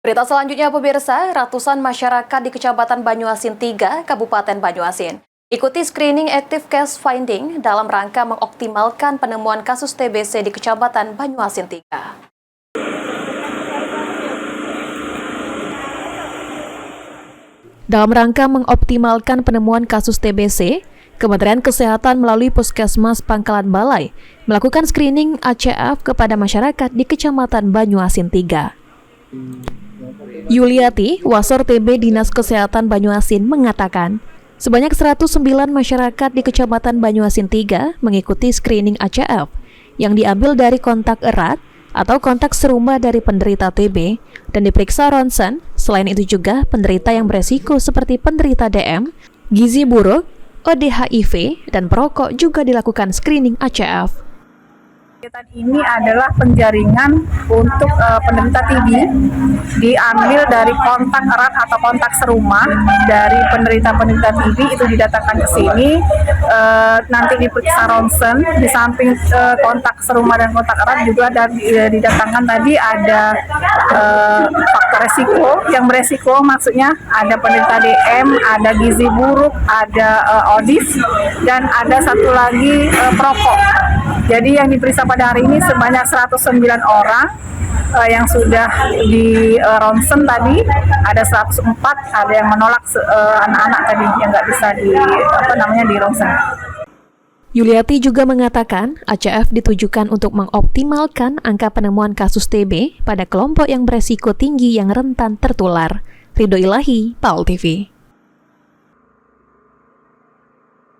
Berita selanjutnya pemirsa, ratusan masyarakat di Kecamatan Banyuasin 3, Kabupaten Banyuasin ikuti screening active case finding dalam rangka mengoptimalkan penemuan kasus TBC di Kecamatan Banyuasin 3. Dalam rangka mengoptimalkan penemuan kasus TBC, Kementerian Kesehatan melalui Puskesmas Pangkalan Balai melakukan screening ACF kepada masyarakat di Kecamatan Banyuasin 3. Yuliati, Wasor TB Dinas Kesehatan Banyuasin mengatakan, sebanyak 109 masyarakat di Kecamatan Banyuasin 3 mengikuti screening ACF yang diambil dari kontak erat atau kontak serumah dari penderita TB dan diperiksa ronsen. Selain itu juga penderita yang beresiko seperti penderita DM, gizi buruk, ODHIV, dan perokok juga dilakukan screening ACF. Kegiatan ini adalah penjaringan untuk penderita TB diambil dari kontak erat atau kontak serumah dari penderita TB itu didatangkan ke sini, nanti diperiksa ronsen. Di samping kontak serumah dan kontak erat juga didatangkan tadi ada faktor resiko. Yang beresiko maksudnya ada penderita DM, ada gizi buruk, ada ODIF, dan ada satu lagi perokok. Jadi yang diperiksa pada hari ini sebanyak 109 orang yang sudah di ronsen tadi, ada 104, ada yang menolak anak-anak tadi yang nggak bisa di ronsen. Yuliati juga mengatakan ACF ditujukan untuk mengoptimalkan angka penemuan kasus TB pada kelompok yang beresiko tinggi yang rentan tertular. Ridho Ilahi, PAL TV.